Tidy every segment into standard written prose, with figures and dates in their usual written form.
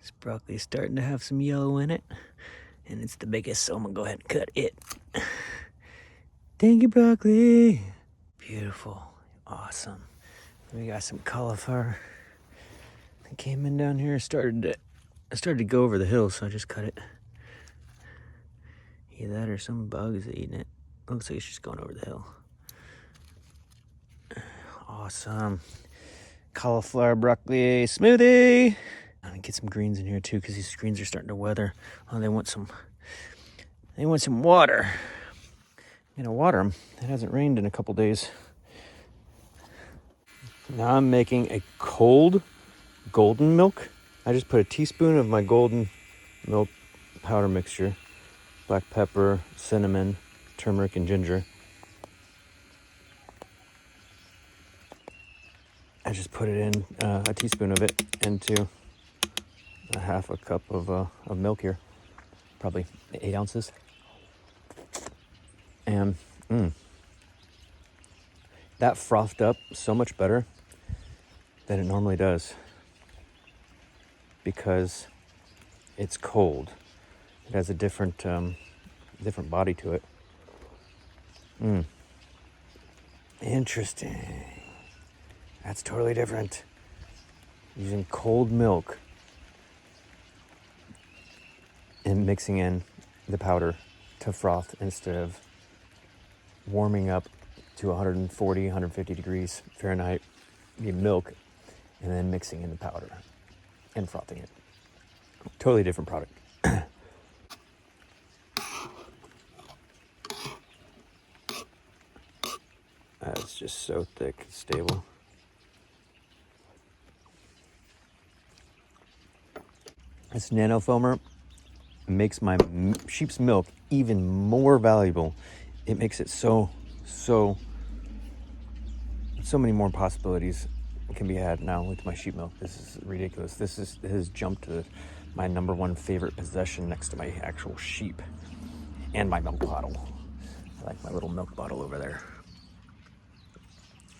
This broccoli is starting to have some yellow in it, and it's the biggest, so I'm gonna go ahead and cut it. Thank you, broccoli. Beautiful, awesome. We got some cauliflower. I came in down here, I started to go over the hill, so I just cut it. Either that or some bugs eating it. Looks like it's just going over the hill. Awesome. Cauliflower broccoli smoothie. I'm gonna get some greens in here too, because these greens are starting to weather. Oh, they want some water. I'm gonna water them. It hasn't rained in a couple days. Now I'm making a cold golden milk. I just put a teaspoon of my golden milk powder mixture, black pepper, cinnamon, turmeric, and ginger. I just put it in, a teaspoon of it into a half a cup of milk here, probably 8 ounces. And that frothed up so much better than it normally does because it's cold. It has a different body to it. Interesting. That's totally different. Using cold milk and mixing in the powder to froth instead of warming up to 140, 150 degrees Fahrenheit the milk and then mixing in the powder and frothing it. Totally different product. That's just so thick, and stable. This nano foamer makes my sheep's milk even more valuable. It makes it so many more possibilities can be had now with my sheep milk. This is ridiculous. This has jumped to my number one favorite possession next to my actual sheep and my milk bottle. I like my little milk bottle over there.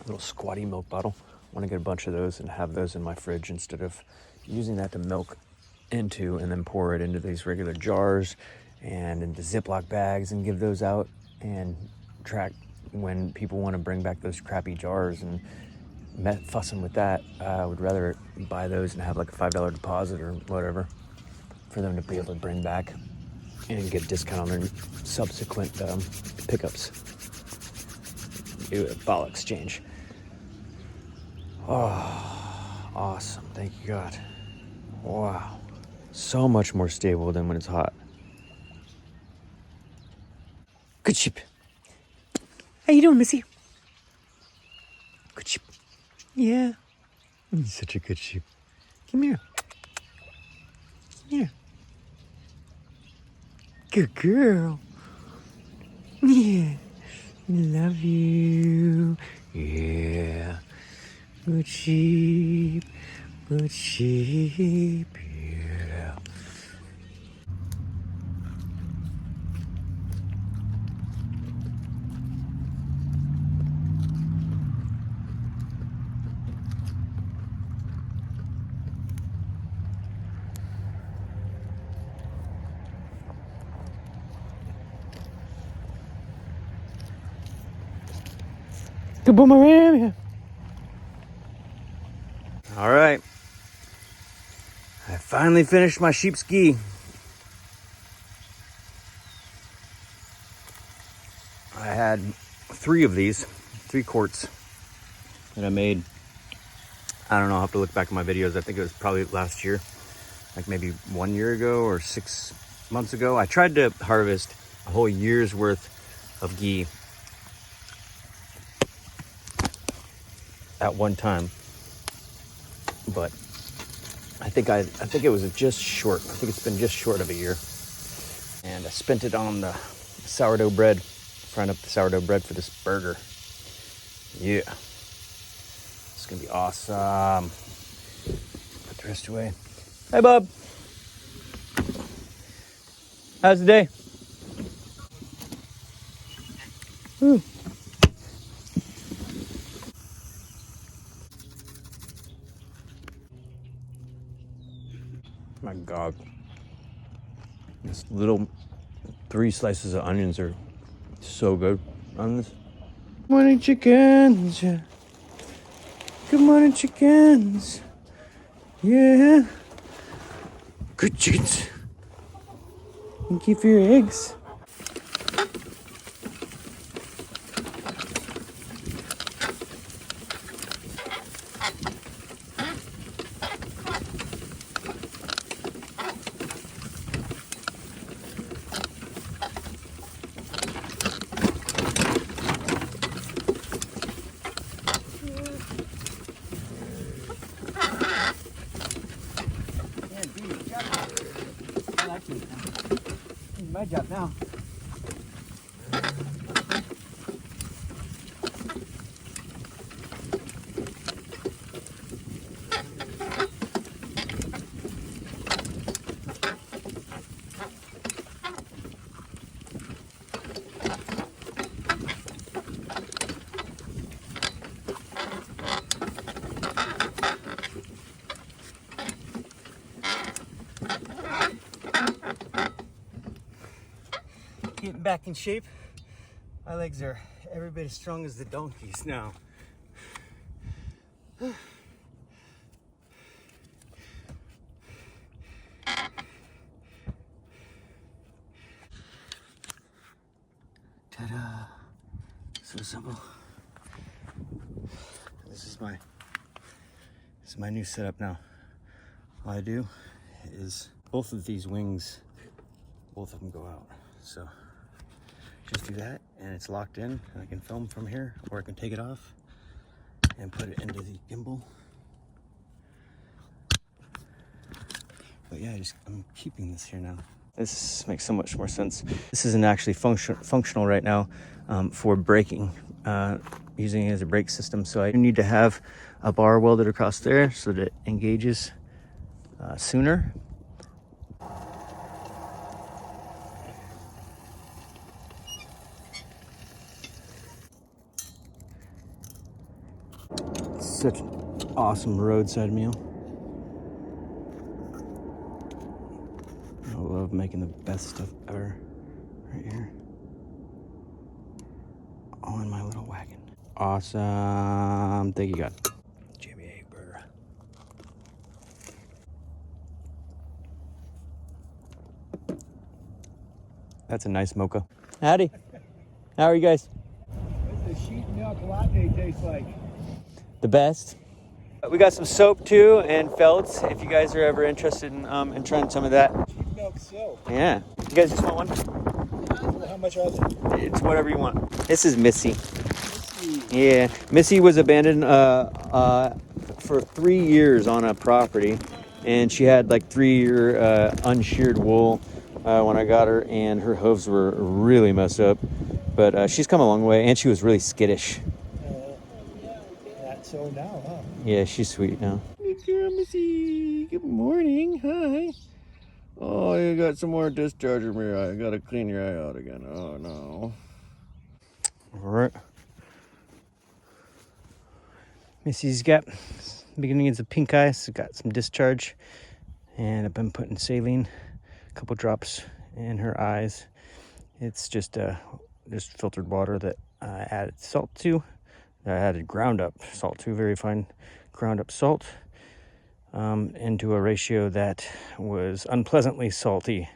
A little squatty milk bottle. I want to get a bunch of those and have those in my fridge instead of using that to milk into and then pour it into these regular jars and into Ziploc bags and give those out and track when people want to bring back those crappy jars and fussing with that. I would rather buy those and have like a $5 deposit or whatever for them to be able to bring back and get a discount on their subsequent pickups. Do a ball exchange. Oh, awesome. Thank you, God. Wow. So much more stable than when it's hot. Good sheep. How you doing, Missy? Good sheep. Yeah. You're such a good sheep. Come here. Come here. Good girl. Yeah. Love you. Yeah. Good sheep. Good sheep. Yeah. Good boomerang. All right. I finally finished my sheep ski. I had 3 of these, 3 quarts that I made. I don't know, I'll have to look back at my videos. I think it was probably last year, like maybe 1 year ago or 6 months ago. I tried to harvest a whole year's worth of ghee at one time, but I think it was just short. I think it's been just short of a year. And I spent it on the sourdough bread, frying up the sourdough bread for this burger. Yeah. It's gonna be awesome. Put the rest away. Hey, bub. How's the day? Woo. My God. This little 3 slices of onions are so good on this. Morning chickens. Good morning chickens. Yeah. Good chickens. Thank you for your eggs. My job now. Getting back in shape. My legs are every bit as strong as the donkey's now. Ta-da! So simple. This is my new setup now. All I do is both of these wings, both of them go out. So just do that and it's locked in and I can film from here, or I can take it off and put it into the gimbal. But yeah, I'm keeping this here now. This makes so much more sense. This isn't actually functional right now for braking, using it as a brake system. So I need to have a bar welded across there so that it engages sooner. Such an awesome roadside meal. I love making the best stuff ever. Right here. All in my little wagon. Awesome. Thank you, God. Jimmy burger. That's a nice mocha. Howdy. How are you guys? What's the sheet milk latte taste like? The best. We got some soap too and felts if you guys are ever interested in trying some of that. Sheet milk soap. Yeah. You guys just want one? Well, how much are they? It's whatever you want. This is Missy. Yeah. Missy was abandoned for 3 years on a property, and she had like 3-year unsheared wool when I got her, and her hooves were really messed up. But she's come a long way, and she was really skittish. That's so now, huh? Yeah, she's sweet now. Good girl, Missy. Good morning. Hi. Oh, you got some more discharge in your eye. I gotta clean your eye out again. Oh, no. All right. Missy's got beginnings of pink eye, so got some discharge. And I've been putting saline, a couple drops in her eyes. It's just filtered water that I added salt to. I added ground up salt to, very fine ground up salt, into a ratio that was unpleasantly salty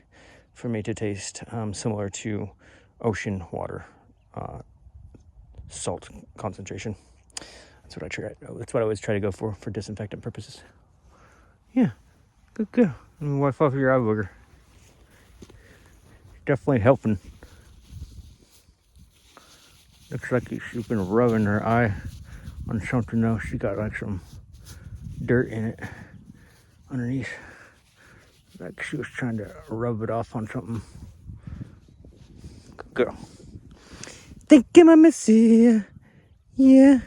for me to taste, similar to ocean water salt concentration. That's what I try. That's what I always try to go for disinfectant purposes. Yeah, good girl. And wipe off your eye booger. Definitely helping. Looks like she's been rubbing her eye on something else. She got like some dirt in it underneath. Like she was trying to rub it off on something. Good girl. Thank you, my Missy. Yeah.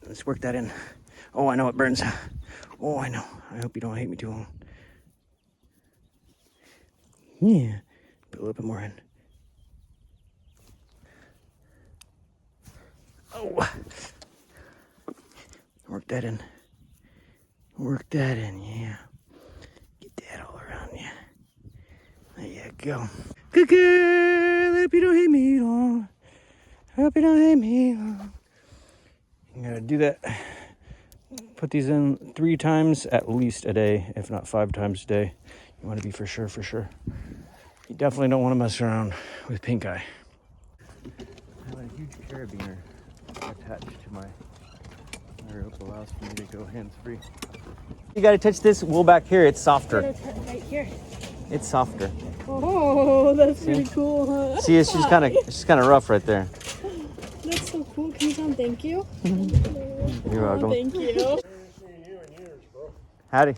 Let's work that in. Oh, I know it burns. Oh, I know. I hope you don't hate me too long. Yeah. Put a little bit more in. Oh. Work that in. Work that in, yeah. go. Good girl, hope you don't hate me long. Hope you don't hate me long. You gotta do that. Put these in 3 times at least a day, if not 5 times a day. You want to be for sure, for sure. You definitely don't want to mess around with pink eye. I have a huge carabiner attached to my rope, allows for me to go hands-free. You gotta touch this wool back here, it's softer. Right here. It's softer. Oh, that's pretty cool, huh? See, it's just kind of rough right there. That's so cool. Can you tell him thank you? You're welcome. Thank you. I haven't seen you in years, bro. Howdy.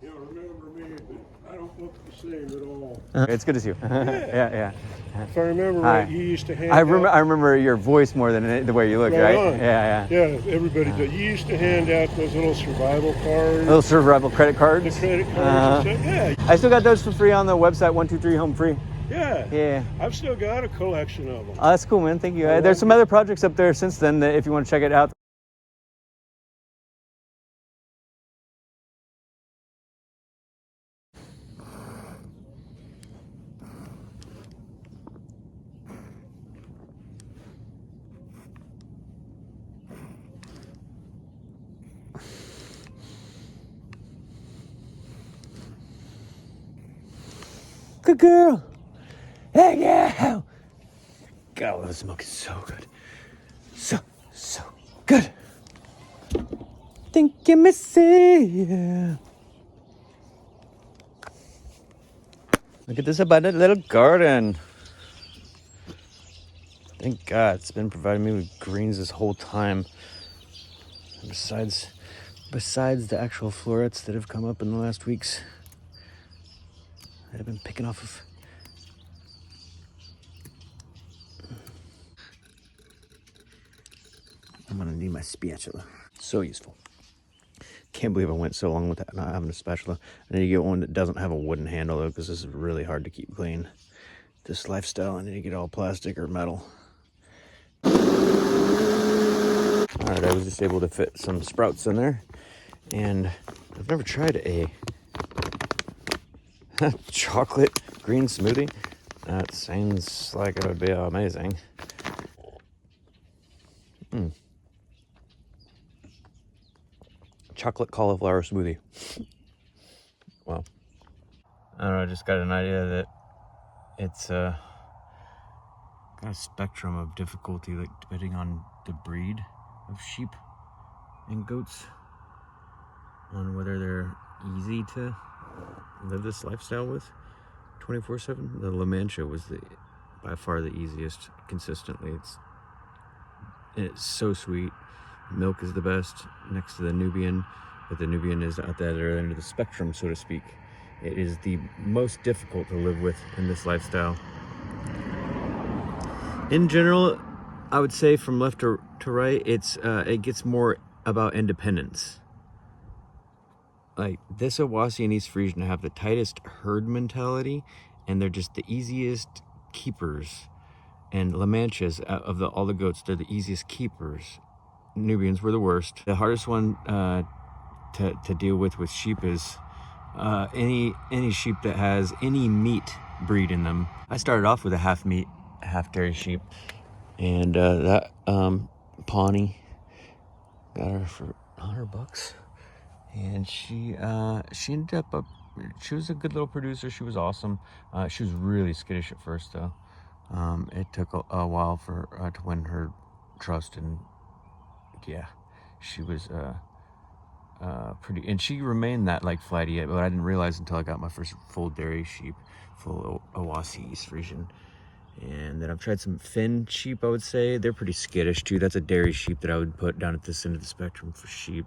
You'll remember me, but I don't look the same at all. It's good to see you. Yeah. If I remember Hi. right, you used to hand I out... remember your voice more than the way you look, right? on. Yeah. Yeah, everybody did. You used to hand out those little survival cards. Little survival credit The cards. credit cards and stuff. Yeah. I still got those for free on the website, 123 Home Free. Yeah. Yeah. I've still got a collection of them. Oh, that's cool, man. Thank you. There's some other projects up there since then that if you want to check it out. Good girl. Hey, yeah. God, the smoke is so good. So good. Thank you, Missy. Yeah. Look at this abundant little garden. Thank God it's been providing me with greens this whole time. Besides the actual florets that have come up in the last weeks that I've been picking off of. I'm gonna need my spatula. So useful. Can't believe I went so long without not having a spatula. I need to get one that doesn't have a wooden handle though, because this is really hard to keep clean. This lifestyle, I need to get all plastic or metal. Alright, I was just able to fit some sprouts in there. And I've never tried a chocolate green smoothie. That seems like it would be amazing. Chocolate cauliflower smoothie. Wow. I don't know, I just got an idea that it's got a spectrum of difficulty, like depending on the breed of sheep and goats, on whether they're easy to live this lifestyle with 24/7. The La Mancha was by far the easiest consistently. It's so sweet. Milk is the best next to the Nubian, but the Nubian is at the other end of the spectrum, so to speak. It is the most difficult to live with in this lifestyle. In general, I would say from left to right, it gets more about independence. Like this Awasi and East Frisian have the tightest herd mentality, and they're just the easiest keepers. And La Manchas, of all the goats, they're the easiest keepers. Nubians were the worst. The hardest one to deal with sheep is any sheep that has any meat breed in them. I started off with a half meat, half dairy sheep, and that Pawnee got her for $100, and she ended up she was a good little producer. She was awesome. She was really skittish at first though. It took a while for her to win her trust, and yeah, she was pretty, and she remained that like flighty, but I didn't realize until I got my first full dairy sheep, full Awasi East Frisian. And then I've tried some Finn sheep, I would say. They're pretty skittish too. That's a dairy sheep that I would put down at this end of the spectrum for sheep.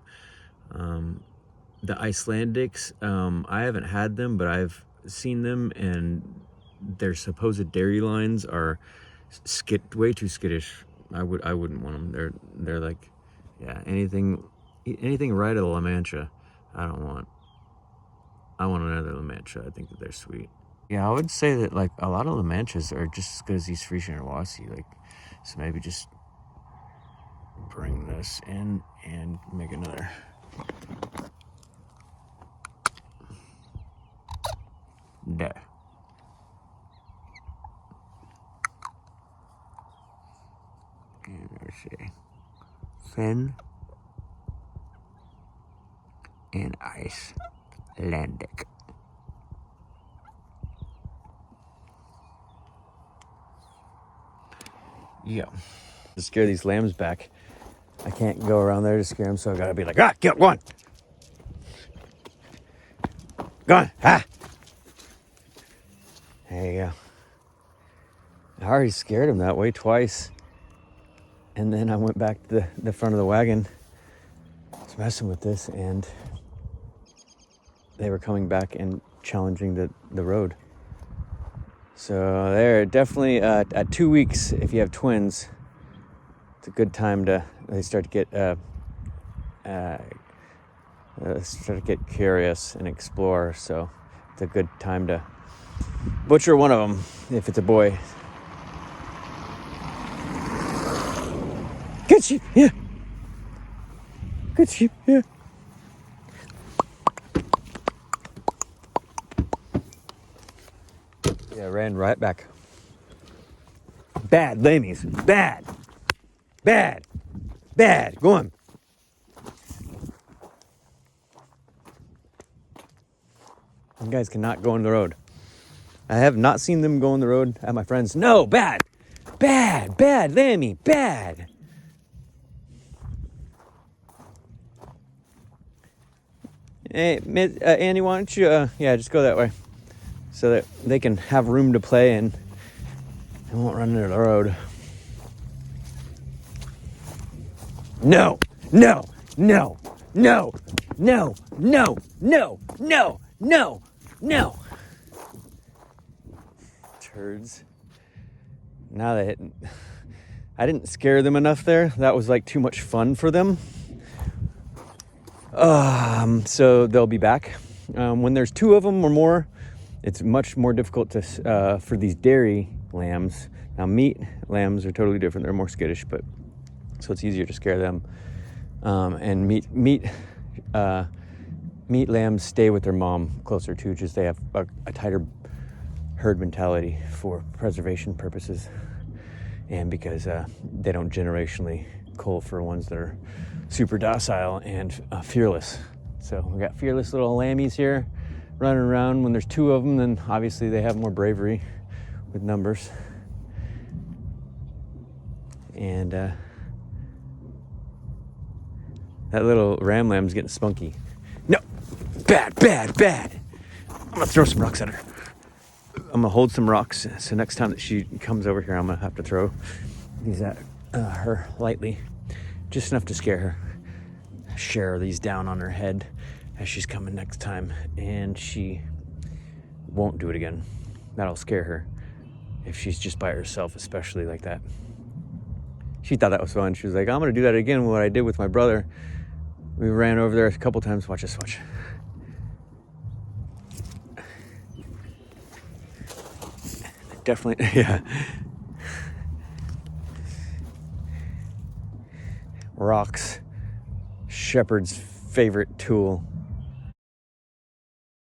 The Icelandics, I haven't had them, but I've seen them, and their supposed dairy lines are way too skittish. I wouldn't want them. They're like, yeah, anything right of the La Mancha, I don't want. I want another La Mancha. I think that they're sweet. Yeah, I would say that like a lot of La Manchas are just as good as East Frisian or Awasi. Like, so maybe just bring this in and make another. There. Finn and Icelandic. Yeah. To scare these lambs back, I can't go around there to scare them, so I gotta be like, get one. Go on, There you go. I already scared him that way twice. And then I went back to the front of the wagon, was messing with this, and they were coming back and challenging the road. So they're definitely at 2 weeks, if you have twins, it's a good time they start to get curious and explore. So it's a good time to butcher one of them if it's a boy. Good sheep, yeah. Good sheep, yeah. Yeah, ran right back. Bad, lamies. Bad. Bad. Bad. Go on. You guys cannot go on the road. I have not seen them go on the road at my friends. No, bad. Bad. Bad, lammy. Bad. Hey, Annie, why don't you, just go that way so that they can have room to play and they won't run into the road. No, no, no, no, no, no, no, no, no, no. Turds. Now that I didn't scare them enough there. That was like too much fun for them. So they'll be back. When there's 2 of them or more, it's much more difficult to for these dairy lambs. Now meat lambs are totally different. They're more skittish, but so it's easier to scare them. And meat lambs stay with their mom closer too, just they have a tighter herd mentality for preservation purposes, and because they don't generationally cull for ones that are super docile and fearless. So we got fearless little lammies here running around. When there's 2 of them, then obviously they have more bravery with numbers. And that little ram lamb's getting spunky. No, bad, bad, bad. I'm gonna throw some rocks at her. I'm gonna hold some rocks, so next time that she comes over here, I'm gonna have to throw these at her lightly, just enough to scare her. Share these down on her head as she's coming next time, and she won't do it again. That'll scare her if she's just by herself, especially like that. She thought that was fun. She was like, I'm gonna do that again, what I did with my brother. We ran over there a couple times. Watch this, watch. Definitely, yeah. Rocks, shepherd's favorite tool.